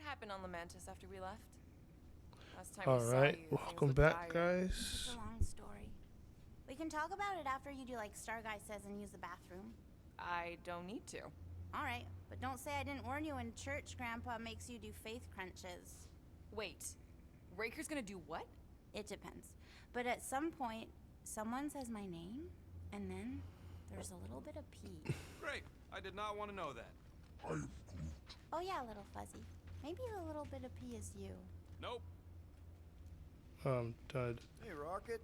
happened on Lamentis after we left? Last time All we saw right, you, things welcome looked back, dire. It's guys. a long story. We can talk about it after you do like Star Guy says and use the bathroom. I don't need to. Alright, but don't say I didn't warn you in church Grandpa makes you do faith crunches. Wait, Raker's gonna do what? It depends. But at some point, someone says my name, and then there's a little bit of pee. Great. I did not want to know that. Oh yeah, little fuzzy. Maybe the little bit of pee is you. Nope. Dud. Hey, Rocket.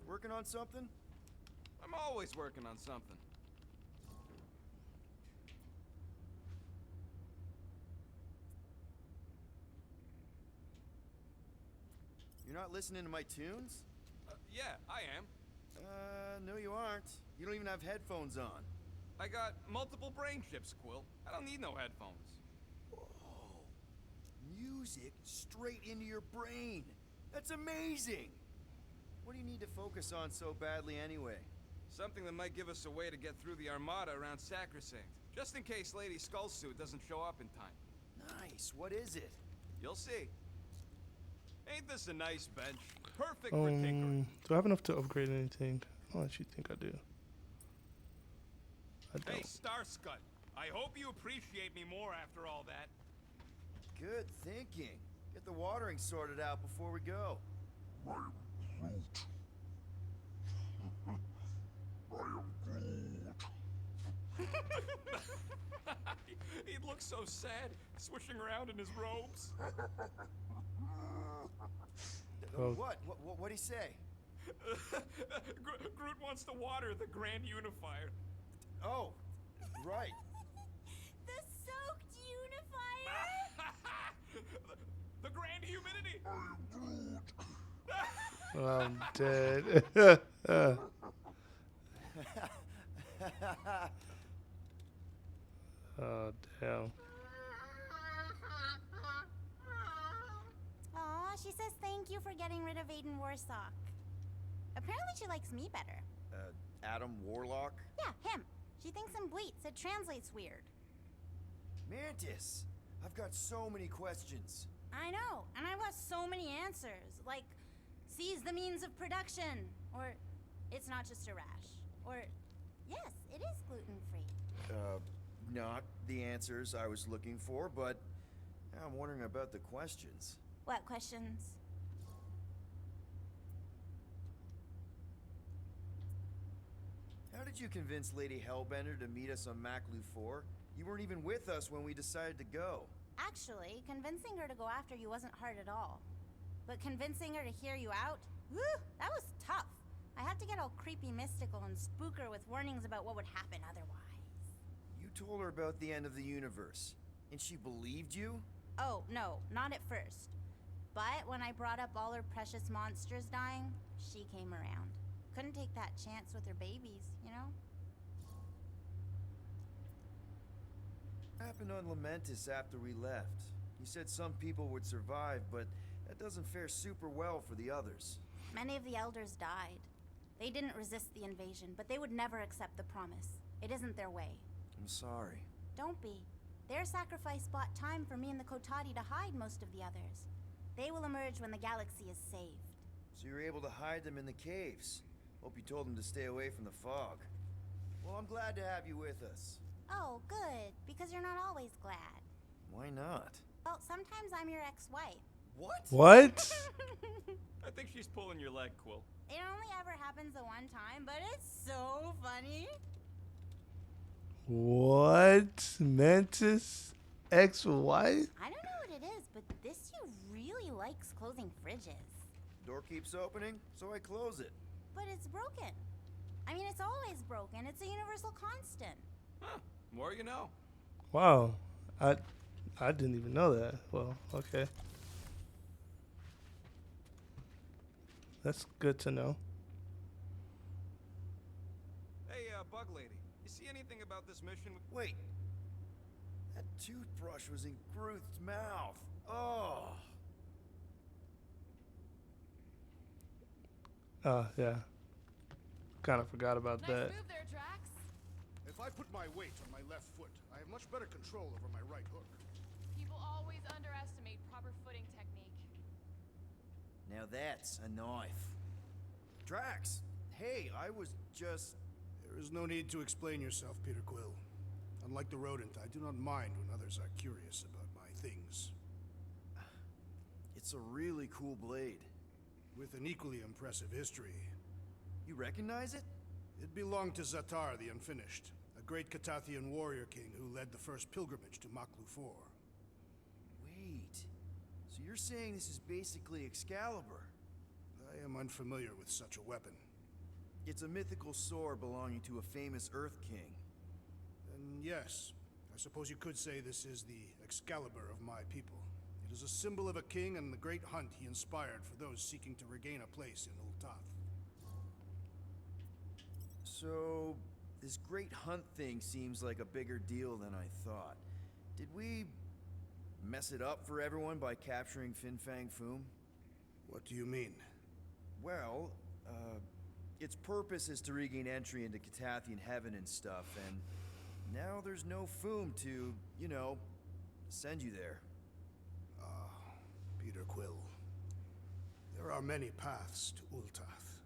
Working on something? I'm always working on something. You're not listening to my tunes? Yeah, I am. No you aren't. You don't even have headphones on. I got multiple brain chips, Quill. I don't need no headphones. Whoa. Music straight into your brain. That's amazing! What do you need to focus on so badly anyway? Something that might give us a way to get through the Armada around Sacrosanct. Just in case Lady Skullsuit doesn't show up in time. Nice. What is it? You'll see. Ain't this a nice bench? Perfect for tinkering. Do I have enough to upgrade anything? How much you think I do? I Hey, don't. Starscut. I hope you appreciate me more after all that. Good thinking. Get the watering sorted out before we go. He looks so sad, swishing around in his robes. Oh. What'd he say? Groot wants to water the Grand Unifier. Oh, right. The soaked unifier? The Grand Humidity. I'm dead. Oh, damn. Aw, she says thank you for getting rid of Aiden Warsock. Apparently she likes me better. Adam Warlock? Yeah, him. She thinks I'm bleats. It translates weird. Mantis! I've got so many questions. I know, and I want so many answers. Like, seize the means of production. Or, it's not just a rash. Or, yes, it is gluten-free. Not the answers I was looking for, but now I'm wondering about the questions. What questions? How did you convince Lady Hellbender to meet us on Maclu 4? You weren't even with us when we decided to go. Actually, convincing her to go after you wasn't hard at all. But convincing her to hear you out? Whew, that was tough. I had to get all creepy mystical and spook her with warnings about what would happen otherwise. You told her about the end of the universe, and she believed you? Oh, no, not at first. But when I brought up all her precious monsters dying, she came around. Couldn't take that chance with her babies, you know? What happened on Lamentis after we left? You said some people would survive, but that doesn't fare super well for the others. Many of the elders died. They didn't resist the invasion, but they would never accept the promise. It isn't their way. I'm sorry. Don't be. Their sacrifice bought time for me and the Kotati to hide most of the others. They will emerge when the galaxy is saved. So you were able to hide them in the caves. Hope you told them to stay away from the fog. Well, I'm glad to have you with us. Oh, good, because you're not always glad. Why not? Well, sometimes I'm your ex-wife. What? What? I think she's pulling your leg, Quill. It only ever happens the one time, but it's so funny. What? Mantis? Ex-wife? I don't know what it is, but this you really likes closing fridges. Door keeps opening, so I close it. But it's broken. I mean, it's always broken. It's a universal constant. Huh. More you know. Wow. I didn't even know that. Well, okay. That's good to know. Hey, Bug Lady. You see anything about this mission? Wait. That toothbrush was in Groot's mouth. Oh. Yeah. Kind of forgot about that. Nice move there, Drax. If I put my weight on my left foot, I have much better control over my right hook. People always underestimate that's a knife. Drax, hey, I was just... There is no need to explain yourself, Peter Quill. Unlike the rodent, I do not mind when others are curious about my things. It's a really cool blade. With an equally impressive history. You recognize it? It belonged to Zatar the Unfinished, a great Catathian warrior king who led the first pilgrimage to Maklu 4. Wait, so you're saying this is basically Excalibur? I am unfamiliar with such a weapon. It's a mythical sword belonging to a famous Earth King. And yes, I suppose you could say this is the Excalibur of my people. It is a symbol of a king and the great hunt he inspired for those seeking to regain a place in Ultath. So, this great hunt thing seems like a bigger deal than I thought. Did we mess it up for everyone by capturing Fin Fang Foom? What do you mean? Well, its purpose is to regain entry into Catathian heaven and stuff, and now there's no Foom to, you know, send you there. Peter Quill. There are many paths to Ultath.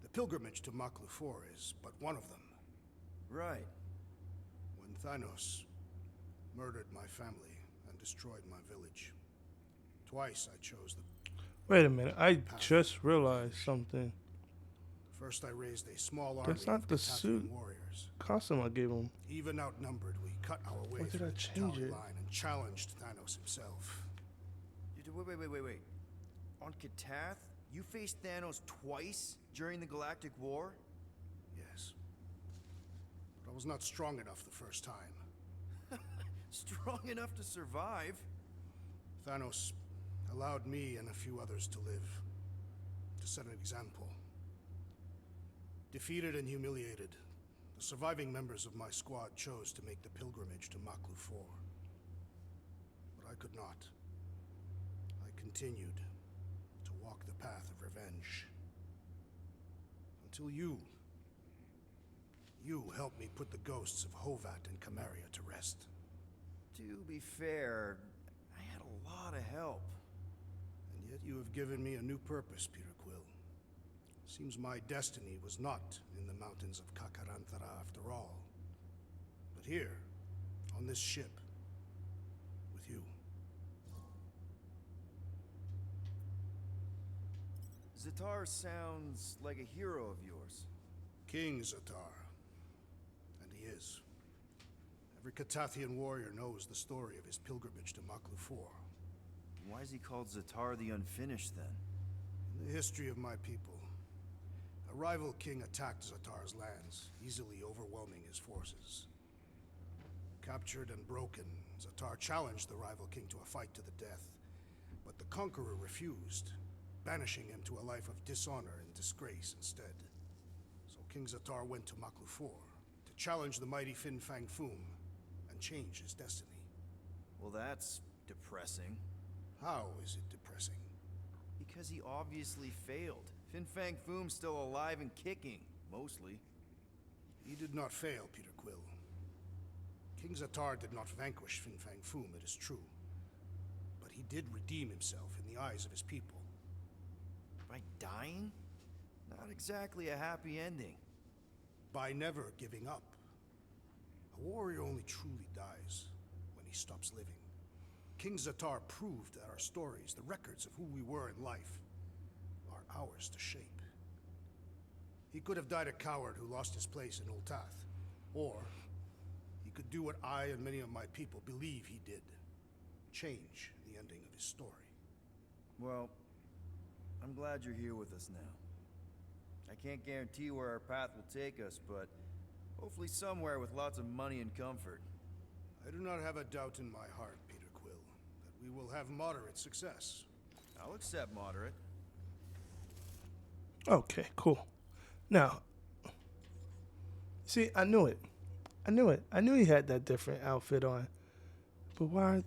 The pilgrimage to Maklu 4 is but one of them. Right. When Thanos murdered my family and destroyed my village, twice I chose the... Wait a minute. I just realized something. First I raised a small army That's not of the Catathian suit warriors. costume I gave him. Even outnumbered, we cut our way Why did through I the change Chitauri it? line and challenged Thanos himself. Wait. On Katath, you faced Thanos twice during the Galactic War? Yes. But I was not strong enough the first time. Strong enough to survive? Thanos allowed me and a few others to live, to set an example. Defeated and humiliated, the surviving members of my squad chose to make the pilgrimage to Maklu 4. But I could not. I continued to walk the path of revenge. Until you helped me put the ghosts of Hovat and Kamaria to rest. To be fair, I had a lot of help. And yet you have given me a new purpose, Peter Quill. Seems my destiny was not in the mountains of Kakarantara after all, but here, on this ship, with you. Zatar sounds like a hero of yours. King Zatar. And he is. Every Catathian warrior knows the story of his pilgrimage to Maklu 4. Why is he called Zatar the Unfinished then? In the history of my people, a rival king attacked Zatar's lands, easily overwhelming his forces. Captured and broken, Zatar challenged the rival king to a fight to the death, but the conqueror refused, banishing him to a life of dishonor and disgrace instead. So King Zatar went to Maklu 4 to challenge the mighty Fin Fang Foom and change his destiny. Well, that's depressing. How is it depressing? Because he obviously failed. Fin Fang Foom's still alive and kicking, mostly. He did not fail, Peter Quill. King Zatar did not vanquish Fin Fang Foom, it is true. But he did redeem himself in the eyes of his people. By dying? Not exactly a happy ending. By never giving up. A warrior only truly dies when he stops living. King Zatar proved that our stories, the records of who we were in life, are ours to shape. He could have died a coward who lost his place in Ultath, or he could do what I and many of my people believe he did. Change the ending of his story. Well, I'm glad you're here with us now. I can't guarantee where our path will take us, but hopefully somewhere with lots of money and comfort. I do not have a doubt in my heart, Peter Quill, that we will have moderate success. I'll accept moderate. Okay, cool. Now, see, I knew it. I knew he had that different outfit on. But why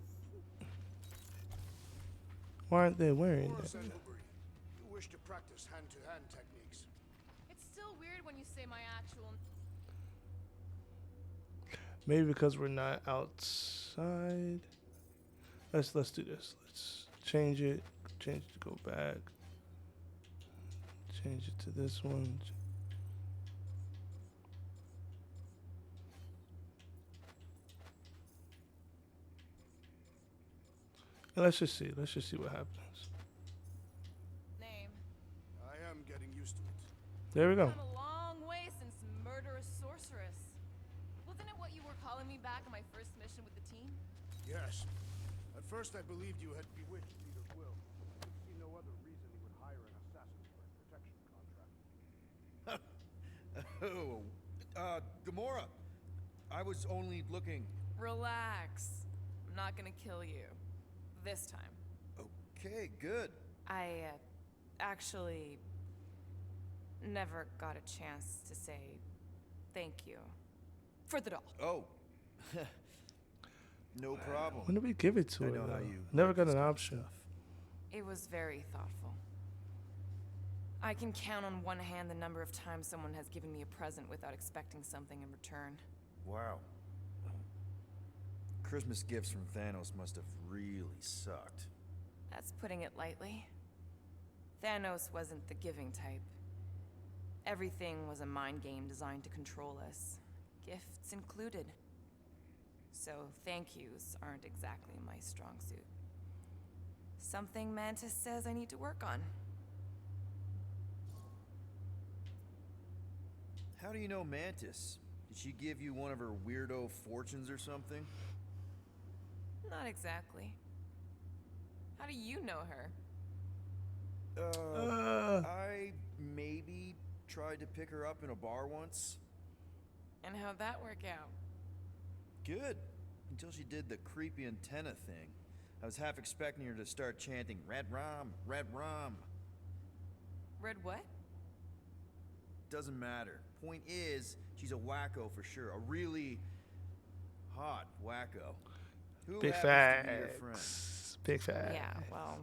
aren't they wearing Boris it? and Ubery, you wish to practice hand-to-hand techniques. It's still weird when you say my actual. Maybe because we're not outside. Let's do this. Let's change it. Change it to go back. Change it to this one. And let's just see. Let's just see what happens. Name. I am getting used to it. There we go. Come a long way since murderous sorceress. Wasn't it what you were calling me back on my first mission with the team? Yes. At first I believed you had bewitched Peter Quill. I see no other reason he would hire an assassin for his protection contract. Oh, Gamora. I was only looking. Relax. I'm not gonna kill you. This time. Okay, good. I, actually never got a chance to say thank you for the doll. Oh. No problem. When did we give it to I her? know how though? you Never like got this an kind of option. stuff. It was very thoughtful. I can count on one hand the number of times someone has given me a present without expecting something in return. Wow. Christmas gifts from Thanos must have really sucked. That's putting it lightly. Thanos wasn't the giving type. Everything was a mind game designed to control us, gifts included. So thank yous aren't exactly my strong suit. Something Mantis says I need to work on. How do you know Mantis? Did she give you one of her weirdo fortunes or something? Not exactly. How do you know her? I maybe tried to pick her up in a bar once. And how'd that work out? Good. Until she did the creepy antenna thing. I was half expecting her to start chanting, Red Rum, Red Rum. Red what? Doesn't matter. Point is, she's a wacko for sure. A really hot wacko. Who Big happens to be your friend? facts. Big facts. Yeah, well,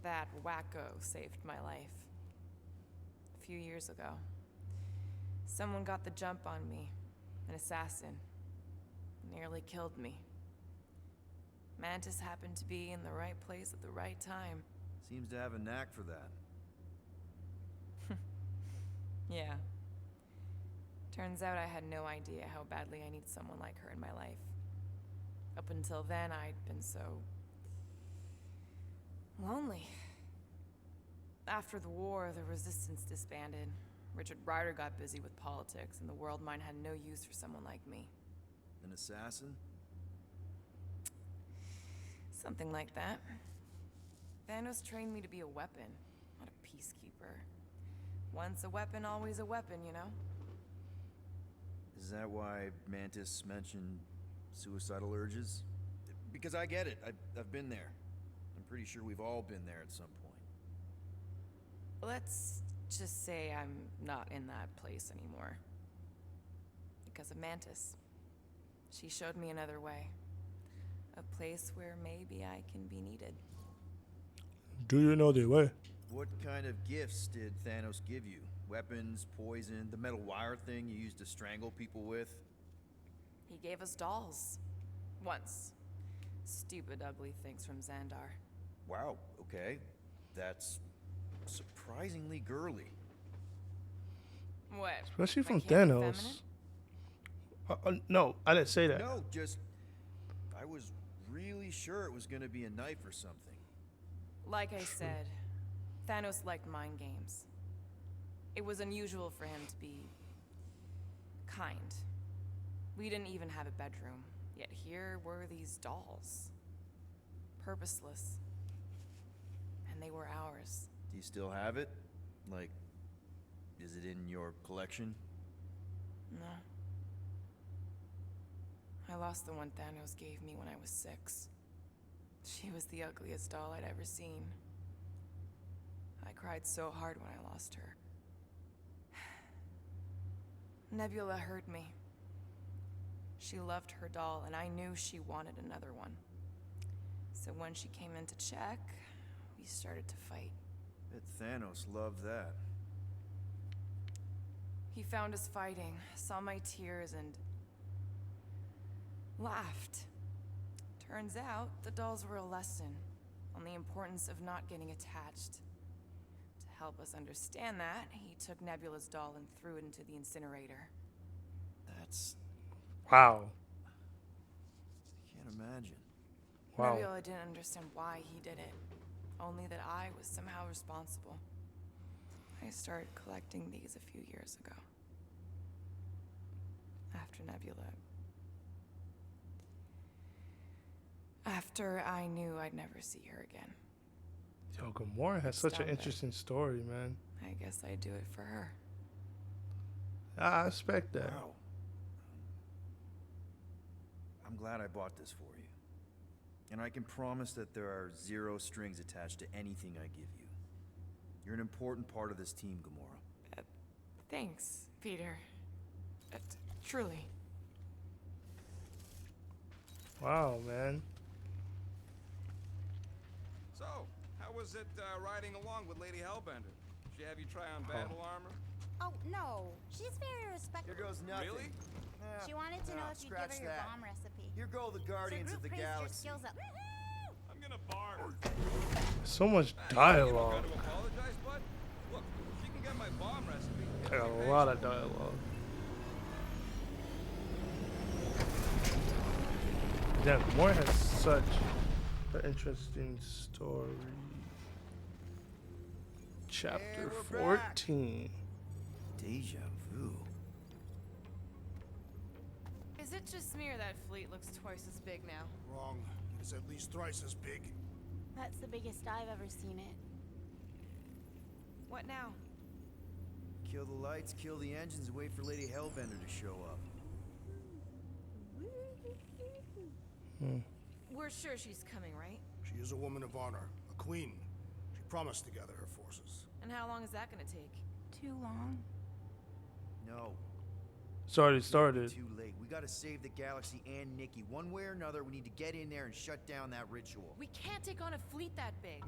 that wacko saved my life. A few years ago. Someone got the jump on me. An assassin. Nearly killed me. Mantis happened to be in the right place at the right time. Seems to have a knack for that. Yeah. Turns out I had no idea how badly I needed someone like her in my life. Up until then, I'd been so lonely. After the war, the resistance disbanded. Richard Rider got busy with politics, and the world mine had no use for someone like me. An assassin? Something like that. Thanos trained me to be a weapon, not a peacekeeper. Once a weapon, always a weapon, you know? Is that why Mantis mentioned suicidal urges? Because I get it. I've been there. I'm pretty sure we've all been there at some point. Let's just say I'm not in that place anymore. Because of Mantis. She showed me another way. A place where maybe I can be needed. Do you know the way? What kind of gifts did Thanos give you? Weapons, poison, the metal wire thing you used to strangle people with? He gave us dolls. Once. Stupid, ugly things from Xandar. Wow, okay. That's surprisingly girly. What? Especially I from can't be Thanos. feminine? No, I didn't say that. No, just... I was really sure it was gonna be a knife or something. Like I said, Thanos liked mind games. It was unusual for him to be kind. We didn't even have a bedroom, yet here were these dolls. Purposeless. And they were ours. Do you still have it? Like, is it in your collection? No. I lost the one Thanos gave me when I was 6. She was the ugliest doll I'd ever seen. I cried so hard when I lost her. Nebula hurt me. She loved her doll, and I knew she wanted another one. So when she came in to check, we started to fight. Bet Thanos loved that. He found us fighting, saw my tears, and laughed. Turns out, the dolls were a lesson on the importance of not getting attached, to help us understand that, he took Nebula's doll and threw it into the incinerator. That's... Wow. I can't imagine. Wow. Nebula didn't understand why he did it, only that I was somehow responsible. I started collecting these a few years ago. After Nebula. After I knew I'd never see her again. Yo, Gamora has such an Stop it. interesting story, man. I guess I'd do it for her. I expect that. Wow. I'm glad I bought this for you. And I can promise that there are 0 strings attached to anything I give you. You're an important part of this team, Gamora. Thanks, Peter. Truly. Wow, man. So, how was it riding along with Lady Hellbender? Did she have you try on battle armor? Oh, no. She's very respectful. Here goes nothing. Really? She wanted to know if you'd give her your bomb recipe. Here go the Guardians so of the Groot praised your Galaxy. skills up. I'm gonna barf. So much You dialogue. gotta apologize, bud. Look, she can get my bomb recipe. I got a lot of dialogue. Damn, Gamora has such an interesting story. Chapter And we're back. 14. Deja vu. Is it just me or that fleet looks twice as big now? Wrong. It is at least thrice as big. That's the biggest I've ever seen it. What now? Kill the lights, kill the engines, and wait for Lady Hellbender to show up. We're sure she's coming, right? She is a woman of honor, a queen. She promised to gather her forces. And how long is that gonna take? Too long. No. It's already started. Too late. We gotta save the galaxy and Nikki. One way or another, we need to get in there and shut down that ritual. We can't take on a fleet that big.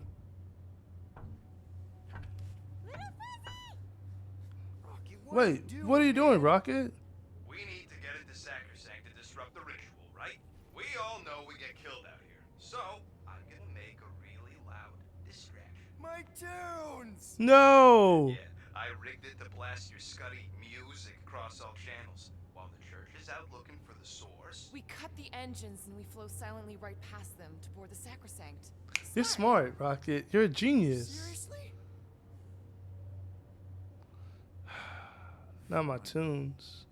Little Fuzzy! Rocky, Wait, what are you doing, Rocket? We need to get into Sacrosanct to disrupt the ritual, right? We all know we get killed out here. So, I'm gonna make a really loud distraction. My tunes! No! Yeah, I rigged it to blast your scuddy music across all channels, while the church is out looking for the source. We cut the engines and we flow silently right past them to board the Sacrosanct. You're smart, Rocket. You're a genius. Seriously? Not my tunes.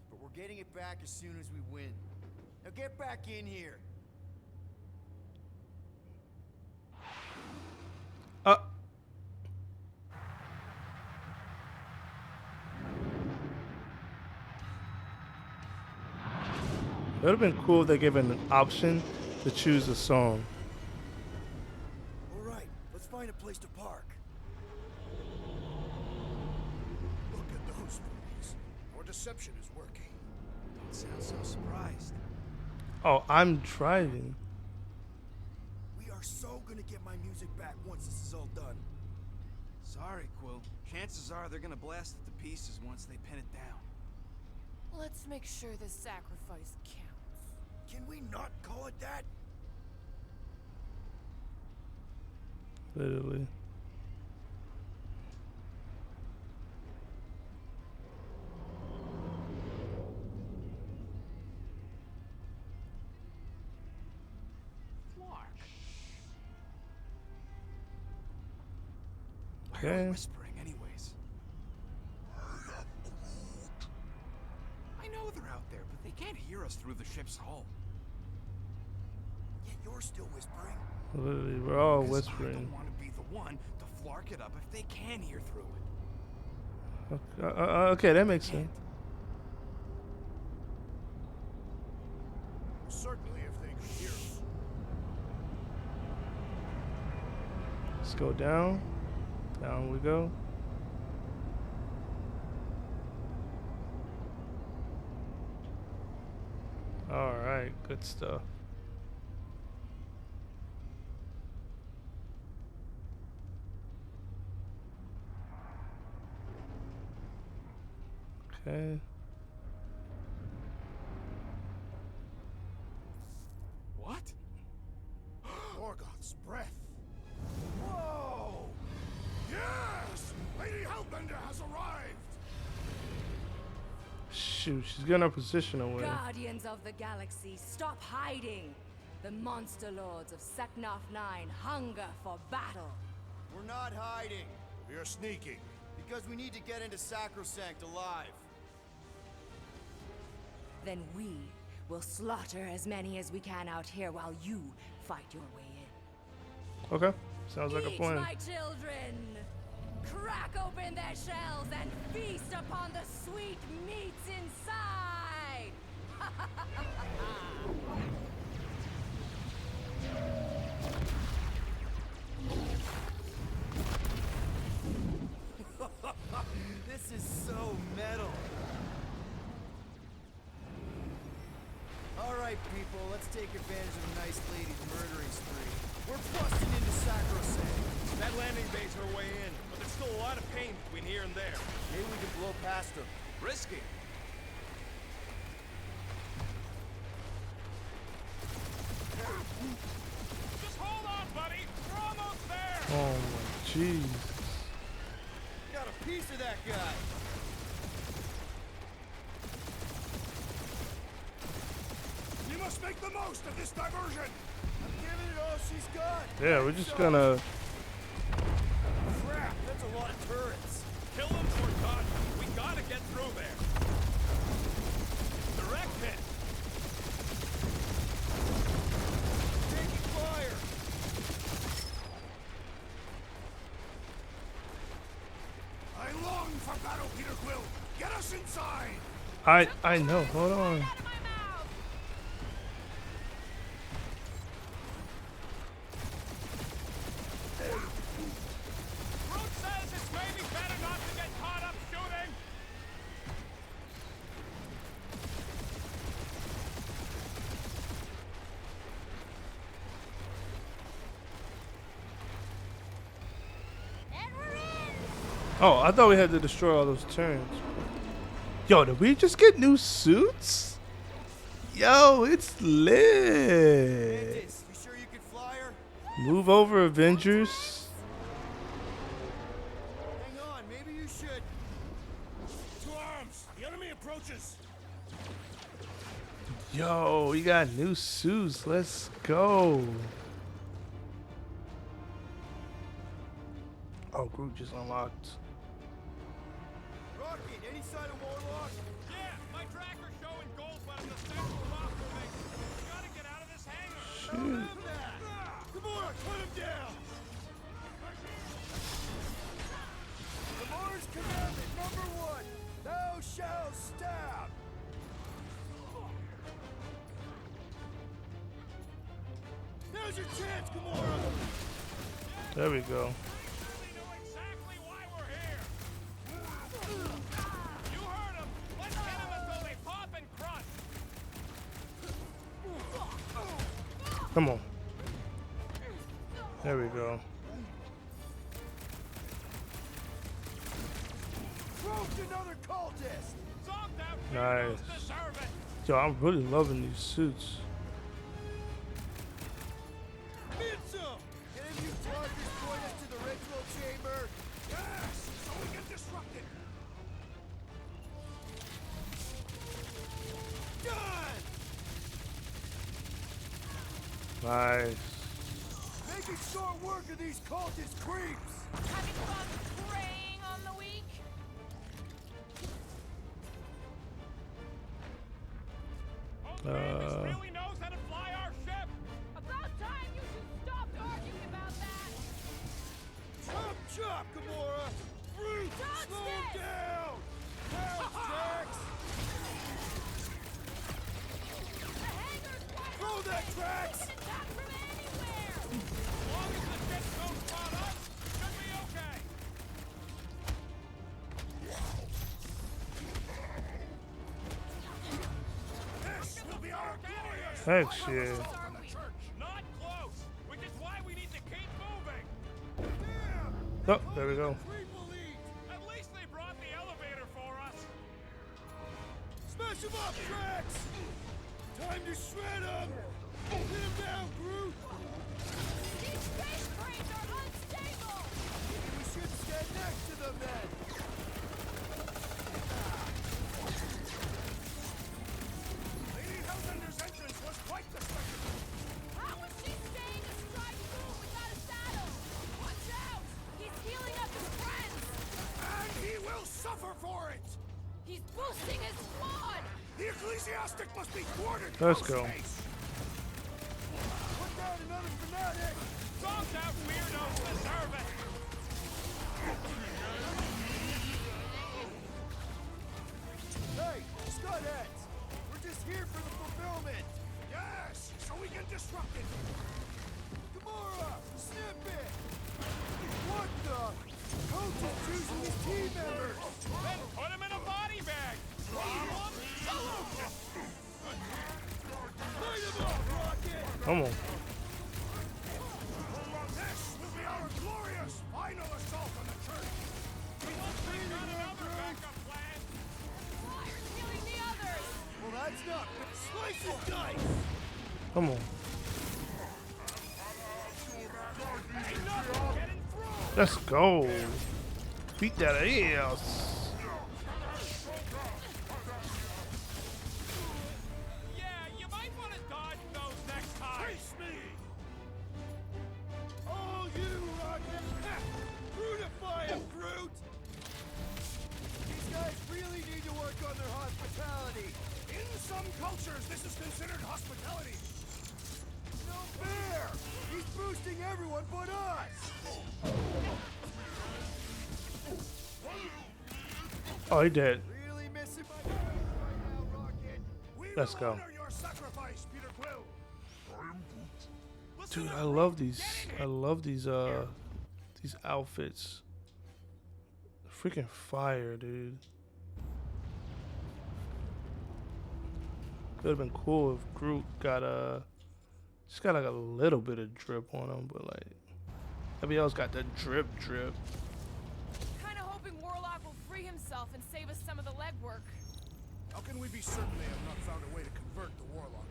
But we're getting it back as soon as we win. Now get back in here. It would have been cool if they gave an option to choose a song. All right, let's find a place to park. Look at those movies. Our deception is working. Don't sound so surprised. Oh, I'm driving. We are so gonna get my music back once this is all done. Sorry, Quill. Chances are they're gonna blast it to pieces once they pin it down. Let's make sure this sacrifice counts. Can we not call it that? Literally. Why are we Okay. whispering anyways? I know they're out there, but they can't hear us through the ship's hull. Yet you're still whispering. Literally, we're all 'Cause I whispering. don't want to be the one to flark it up if they can hear through it. Okay, that makes sense. Certainly if they could hear us. Let's go down. Down we go. All right, good stuff. Okay. What? Morgoth's breath. Whoa! Yes! commander has arrived! Shoot, she's getting her position away. Guardians of the Galaxy, stop hiding! The monster lords of Seknarf 9 hunger for battle. We're not hiding, We are sneaking. because we need to get into Sacrosanct alive. Then we will slaughter as many as we can out here while you fight your way in. Okay, sounds like a Eat, plan. my children! Crack open their shells and feast upon the sweet meats inside! This is so metal. All right, people, let's take advantage of a nice lady's murdering spree. We're busting into Sacrosanct. That landing bay's our way in, but there's still a lot of pain between here and there. Maybe we can blow past them. Risky. Just hold on, buddy. We're almost there. Oh my jeez. Got a piece of that guy. We must make the most of this diversion! I'm giving it all she's got. Yeah, we're just gonna. Crap, that's a lot of turrets. Kill them or dodge them. We gotta get through there. Direct hit. Taking fire. I long for battle, Peter Quill! Get us inside! I know. Hold on. Groot says it's maybe better not to get caught up shooting. And we're in! Oh, I thought we had to destroy all those turns. Yo, did we just get new suits? Yo, it's lit. Mantis, you sure you can fly her? Move over, Avengers. Hang on, maybe you should. To arms! The enemy approaches! Yo, we got new suits. Let's go. Oh, Groot just unlocked. Rocket, any sign of Warlock? Yeah, my tracker's showing gold, but the central off for me. We gotta get out of this hangar. Shoot. Gamora, cut him down! Gamora's commandment #1, thou shalt stab! Now's your chance, Gamora! There we go. We know exactly why we're here. You heard him. Let's get him until they pop and crush. Come on. There we go. Proved another cultist! Zonked out Nice. heroes deserve it. Yo, I'm really loving these suits. Hit some! Any of you targets point us to the ritual chamber? Yes! So we get disrupted! Done! Nice. Making short work of these cultist creeps! Having fun preying on the weak? This really knows how to fly our ship. About time you two stopped arguing about that! Chop chop, Gamora! Groot, Dodge slow this! down! Now, Drax! The hangar's wide Throw that, open! Drax! We can attack from anywhere! As long as the ship don't spot us, should be okay. This will be our glorious! Heck yeah. Not close, which is why we need to keep moving. Oh, there we go. Creep will eat! At least they brought the elevator for us. Smash him up, Drax! Time to shred him! Hit him down, Groot! These space cranes are unstable! Maybe we should stand next to them then! He's boosting his squad! The ecclesiastic must be thwarted. Let's go. Put down another fanatic! Dogs out weirdos deserve it! Hey, Scudheads! We're just here for the fulfillment! Yes, so we can disrupt it. Gamora! Snip it! What the? Coach is choosing his team members! Then put him in a body bag! Problem solution! Light him up, Rocket! Come on. This will be our glorious final assault on the church. Got another backup plan! Fire's killing the others! Well, that's not... Slice and dice! Come on. Enough getting through! Let's go. Beat that ass. Yeah, you might want to dodge those next time! Face me! All you, Rocket! Brutify him, Groot! These guys really need to work on their hospitality. In some cultures, this is considered hospitality. No fair! He's boosting everyone but us! Oh, he did. Really missing my point right now, Rocket. We Let's will go. honor your sacrifice, Peter Quill. Dude, I love these. I love these outfits. Freaking fire, dude. It would have been cool if Groot got just got like a little bit of drip on him, but like everybody else got the drip. Kinda hoping Warlock will free himself and save us some of the legwork. How can we be certain they have not found a way to convert the Warlock?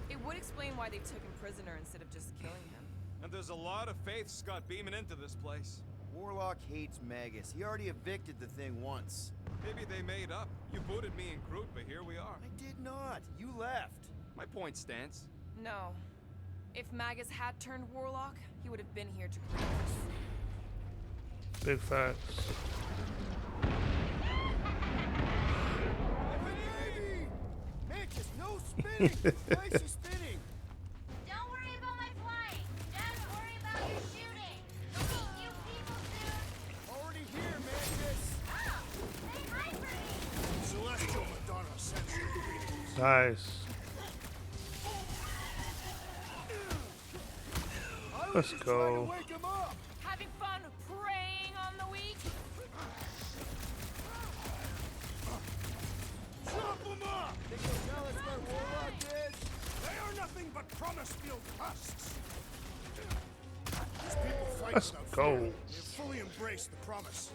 It would explain why they took him prisoner instead of just killing him. And there's a lot of faith Scott beaming into this place. Warlock hates Magus. He already evicted the thing once. Maybe they made up. You booted me and Groot, but here we are. I did not. You left. My point stands. No. If Magus had turned Warlock, he would have been here to protect us. Big facts. Baby! Mantis, no spinning! Why is she spinning? Don't worry about my flying. Just worry about your shooting. Meet you people soon. Already here, Mantis! Oh, say hi for me. Celestial Madonna sends you greetings. Nice. I was Let's just go. trying to wake him up! Having fun preying on the weak? Chop them up! Think you'll tell us where Warlock is? They are nothing but promise-filled husks. These people fight Let's without go. fear. They have fully embraced the promise.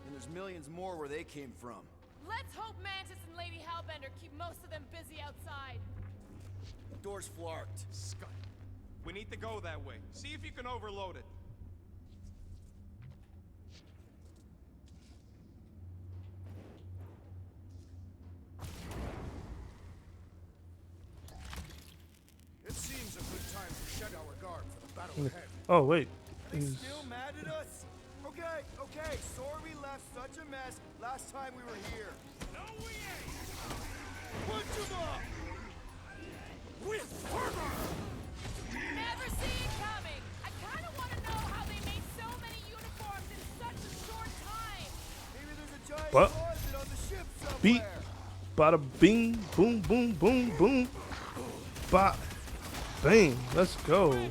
And there's millions more where they came from. Let's hope Mantis and Lady Hellbender keep most of them busy outside. Door's flarked. Scott, we need to go that way. See if you can overload it. It seems a good time to shed our guard for the battle ahead. Oh wait. They He's- still mad at us? Okay. Sorry we left such a mess last time we were here. No, we ain't! Punch him up! With fervor! Never see it coming. I kind of want to know how they made so many uniforms in such a short time. Maybe there's a giant What? closet on the ship somewhere. Beat. Bada bing, boom, boom, boom, boom. Ba, bang. Let's go. We get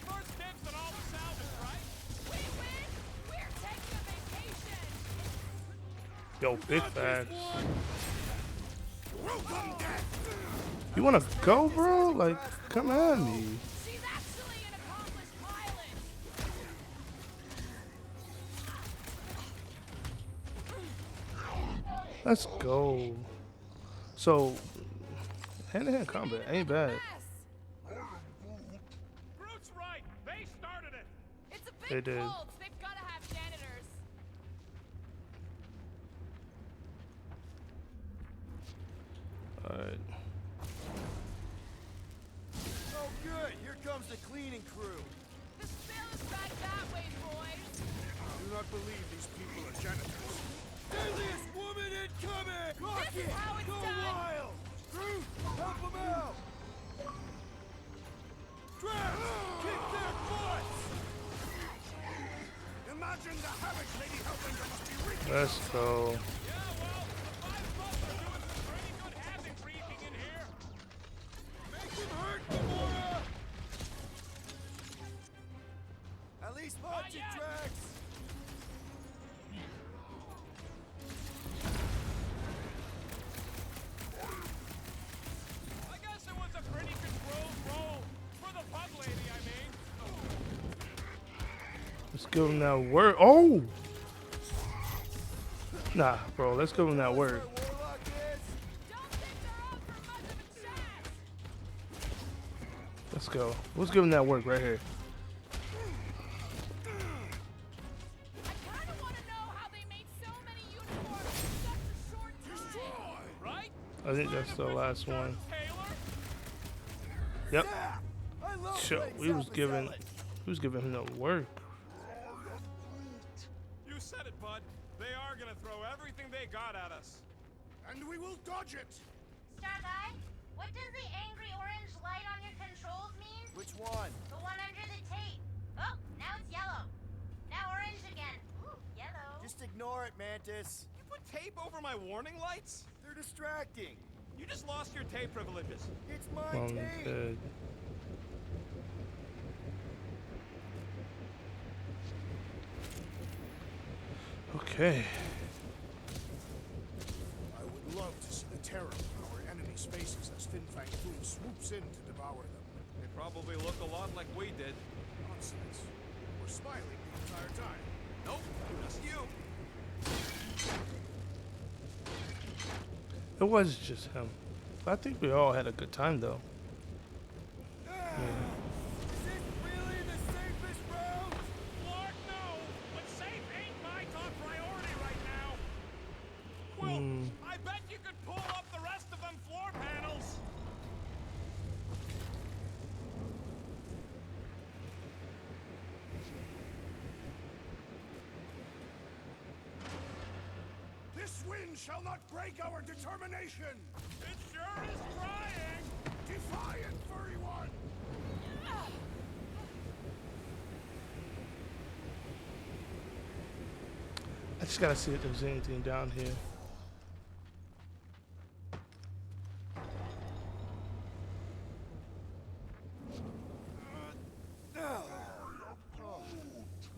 first dibs on all the salvage, right? We win. We're taking a vacation. Yo, big facts. Welcome, death! You wanna go, bro? Like, come at me. She's actually an accomplished pilot. Let's go. So, hand-to-hand combat ain't bad. Yes. Groot's right! They started it! It's a They big did. cult. They've got to have janitors. Alright. Oh, good. Here comes the cleaning crew. The spill is back that way, boys. I do not believe these people are janitors. Deadliest woman incoming! Rock This is how it's Go done. wild! Truth, help him out! Drax, kick their butts! Imagine the havoc Lady Hellbender must be wreaking. Let's go. Yeah, well, the five of us are doing some pretty good havoc wreaking in here. Make him hurt, Gamora! At least punch it, yet. Drax! I guess it was a pretty controlled roll. For the pug lady, I mean. Let's give him that word. Oh! Nah, bro. Let's give him that word. Warlock is. Don't think they're up for much of a chance. Let's go. Let's give him that work right here. I kind of want to know how they made so many uniforms in such a short time. Right? I think that's the last one. Taylor? Yep. I love Sure. playing We was South giving Zealot. him the work. You said it, bud. They are gonna throw everything they got at us. And we will dodge it. Star Guy, what does the angry orange light on your controls mean? Which one? The one under the tape. Oh, now it's yellow. Now orange again. Ooh, yellow. Just ignore it, Mantis. You put tape over my warning lights? They're distracting. You just lost your tape privileges. It's my I'm tape. dead. Okay. I would love to see the terror in our enemies' faces as Fin Fang Foom swoops in to devour them. They probably look a lot like we did. Nonsense. We're smiling the entire time. Nope, just you. It was just him. I think we all had a good time though. Is this really the safest route? Lord, no! But safe ain't my top priority right now. Quill, I bet you could pull up the rest of them floor panels. This wind shall not break our determination. It sure is trying. Defiant, furry one. I just gotta see if there's anything down here.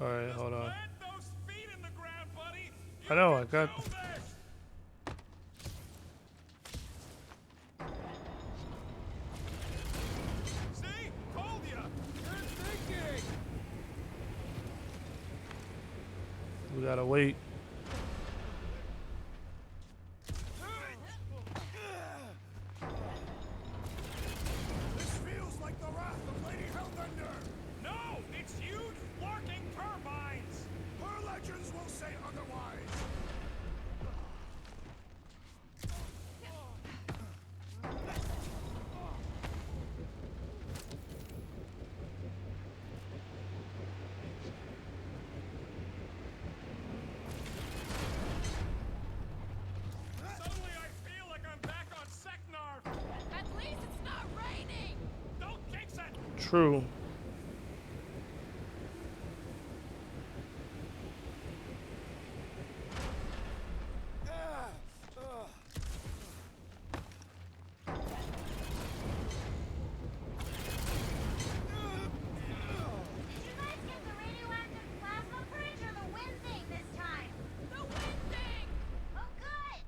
Alright, hold on. Plant those feet in the ground, buddy. I know, I got. Do this. See? Told ya. Good thinking. We gotta wait. This feels like the wrath of Lady Hellbender. No, it's huge working turbines. Her legends will say otherwise. Suddenly I feel like I'm back on Seknarf. At least it's not raining. Don't jinx it. True. Did you guys get the radioactive plasma purge or the wind thing this time? The wind thing. Oh, good.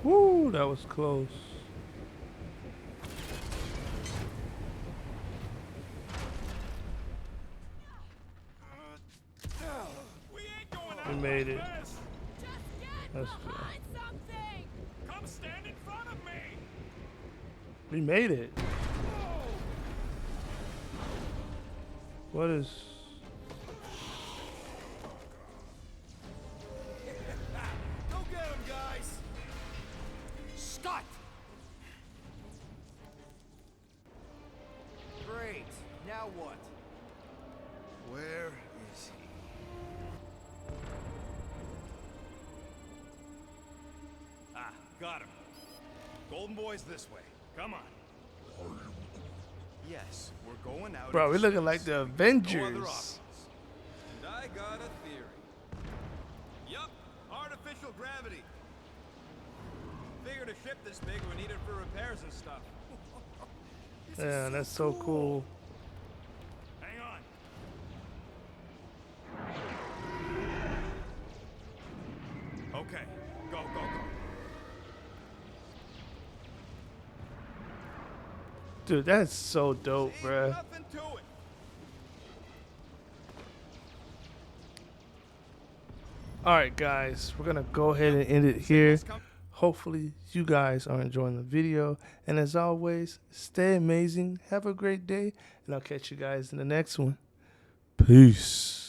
Woo, that was close. We ain't going We out made like it. this. Just get Let's go. behind something. Come stand in front of me. We made it. What is? Go get him, guys. Scott. Great. Now what? Where is he? Ah, got him. Golden Boy's this way. Come on. Yes, we're going out. Bro, into we're looking space. like the No other Avengers. options. And I got a theory. Yup, artificial gravity. Figured a ship this big would need it for repairs and stuff. Yeah, that's so cool. Hang on. Okay, go, go, go. Dude, that's so dope, See, bruh. nothing to it. Alright, guys, we're gonna go ahead and end it here. Hopefully, you guys are enjoying the video. And as always, stay amazing. Have a great day. And I'll catch you guys in the next one. Peace.